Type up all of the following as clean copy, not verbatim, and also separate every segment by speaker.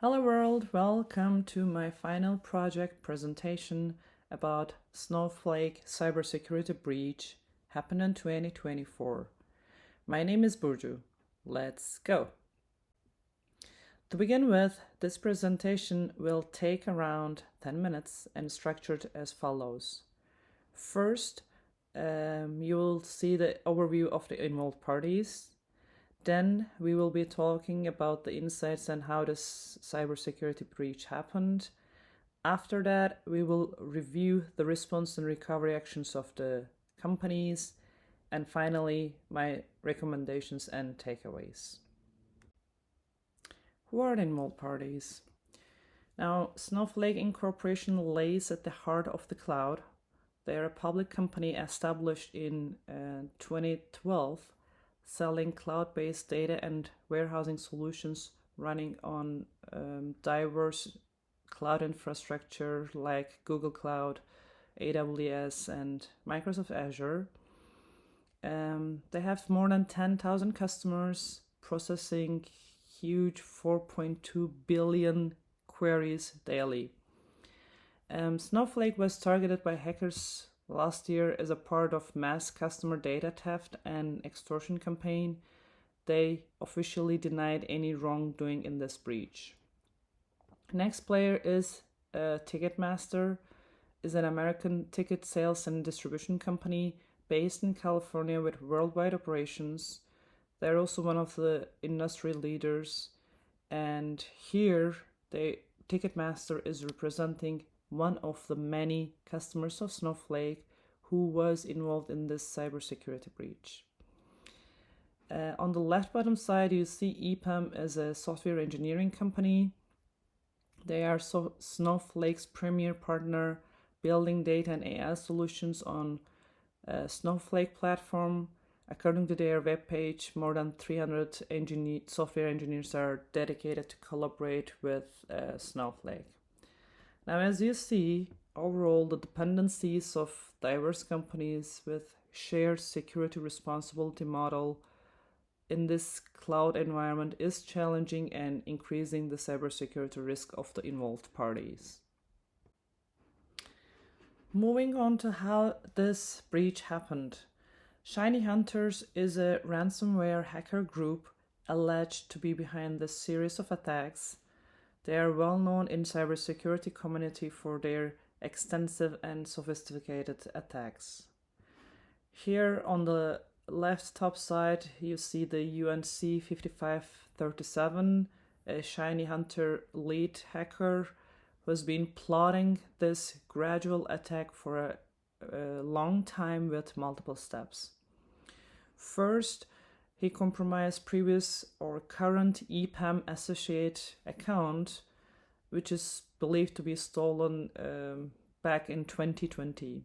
Speaker 1: Hello world, welcome to my final project presentation about Snowflake cybersecurity breach happened in 2024. My name is Burju. Let's go. To begin with, this presentation will take around 10 minutes and structured as follows. First, you will see the overview of the involved parties. Then we will be talking about the insights and how this cybersecurity breach happened. After that, we will review the response and recovery actions of the companies. And finally, my recommendations and takeaways. Who are the involved parties? Now, Snowflake Incorporation lays at the heart of the cloud. They are a public company established in 2012, selling cloud-based data and warehousing solutions running on diverse cloud infrastructure like Google Cloud, AWS, and Microsoft Azure. They have more than 10,000 customers, processing huge 4.2 billion queries daily. Snowflake was targeted by hackers last year as a part of mass customer data theft and extortion campaign. They officially denied any wrongdoing in this breach. Next player is Ticketmaster, is an American ticket sales and distribution company based in California with worldwide operations. They're also one of the industry leaders, and here Ticketmaster is representing one of the many customers of Snowflake who was involved in this cybersecurity breach. On the left bottom side, you see EPAM as a software engineering company. They are Snowflake's premier partner, building data and AI solutions on Snowflake platform. According to their webpage, more than 300 software engineers are dedicated to collaborate with Snowflake. Now, as you see, overall, the dependencies of diverse companies with shared security responsibility model in this cloud environment is challenging and increasing the cybersecurity risk of the involved parties. Moving on to how this breach happened. Shiny Hunters is a ransomware hacker group alleged to be behind this series of attacks. They are well known in cybersecurity community for their extensive and sophisticated attacks. Here on the left top side, you see the UNC 5537, a Shiny Hunter lead hacker who has been plotting this gradual attack for a long time with multiple steps. First, he compromised previous or current EPAM associate account, which is believed to be stolen back in 2020.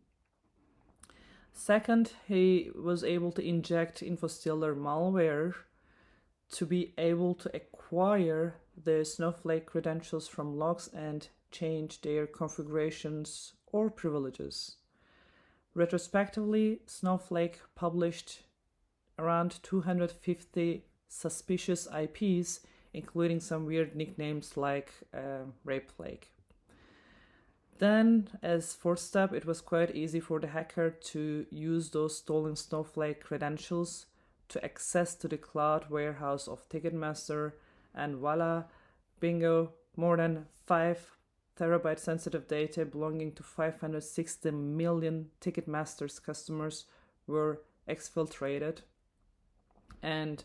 Speaker 1: Second, he was able to inject InfoStealer malware to be able to acquire the Snowflake credentials from logs and change their configurations or privileges. Retrospectively, Snowflake published around 250 suspicious IPs, including some weird nicknames like Rape Lake. Then, as fourth step, it was quite easy for the hacker to use those stolen Snowflake credentials to access to the cloud warehouse of Ticketmaster, and voila, bingo, more than 5 terabyte sensitive data belonging to 560 million Ticketmaster's customers were exfiltrated. And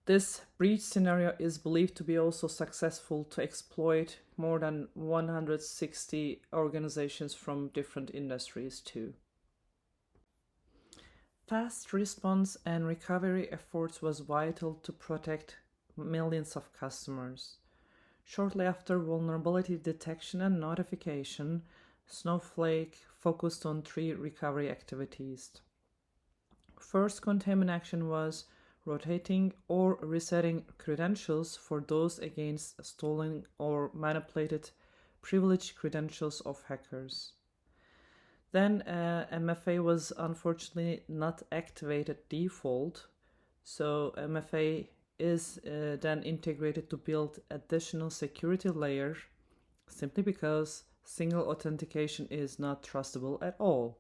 Speaker 1: this breach scenario is believed to be also successful to exploit more than 160 organizations from different industries too. Fast response and recovery efforts was vital to protect millions of customers. Shortly after vulnerability detection and notification, Snowflake focused on 3 recovery activities. First containment action was rotating or resetting credentials for those against stolen or manipulated privileged credentials of hackers. Then MFA was unfortunately not activated default, so MFA is then integrated to build additional security layer simply because single authentication is not trustable at all.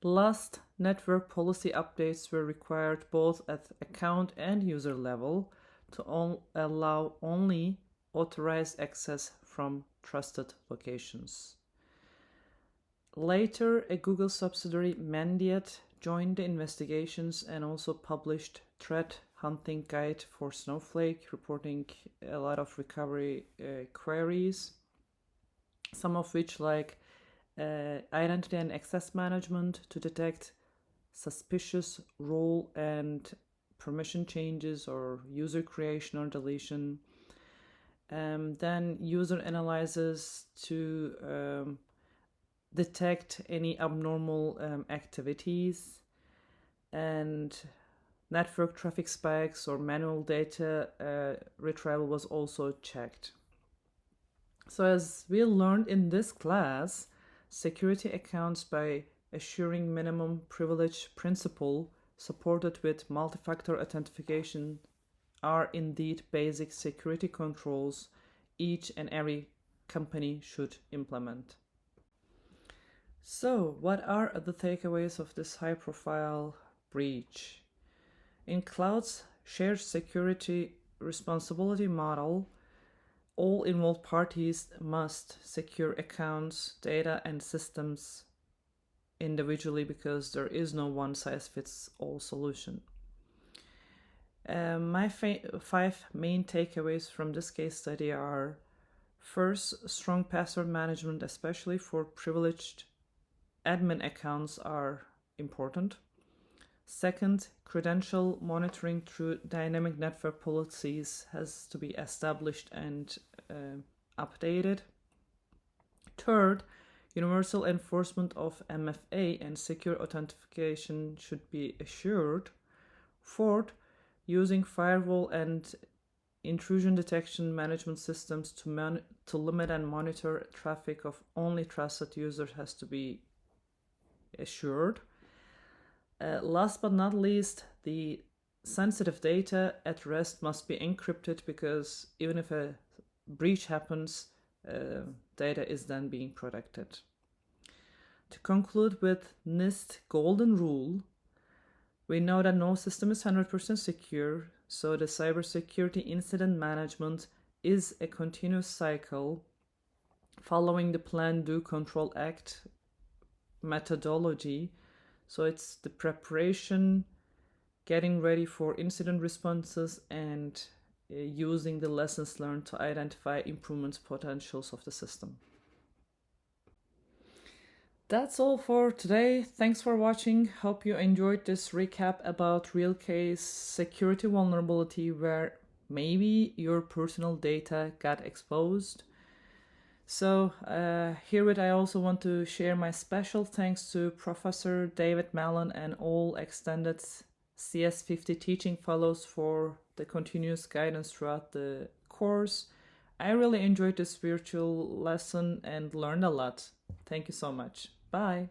Speaker 1: Last, network policy updates were required both at account and user level to allow only authorized access from trusted locations. Later, a Google subsidiary, Mandiant, joined the investigations and also published threat hunting guide for Snowflake, reporting a lot of recovery queries, some of which like identity and access management to detect suspicious role and permission changes or user creation or deletion. Then user analyzes to detect any abnormal activities, and network traffic spikes or manual data retrieval was also checked. So as we learned in this class, security accounts by assuring minimum privilege principle supported with multi-factor authentication are indeed basic security controls each and every company should implement. So, what are the takeaways of this high-profile breach? In cloud's shared security responsibility model, all involved parties must secure accounts, data, and systems individually because there is no one-size-fits-all solution. My 5 main takeaways from this case study are: first, strong password management, especially for privileged admin accounts, are important. Second, credential monitoring through dynamic network policies has to be established and updated. Third, universal enforcement of MFA and secure authentication should be assured. Fourth, using firewall and intrusion detection management systems to limit and monitor traffic of only trusted users has to be assured. Last but not least, the sensitive data at rest must be encrypted because even if a breach happens, data is then being protected. To conclude with NIST golden rule, we know that no system is 100% secure, so the cybersecurity incident management is a continuous cycle following the Plan, Do, Control, Act methodology. So it's the preparation, getting ready for incident responses, and using the lessons learned to identify improvement potentials of the system. That's all for today. Thanks for watching. Hope you enjoyed this recap about real case security vulnerability where maybe your personal data got exposed. So herewith I also want to share my special thanks to Professor David Mallon and all extended CS50 teaching fellows for the continuous guidance throughout the course. I really enjoyed this virtual lesson and learned a lot. Thank you so much. Bye.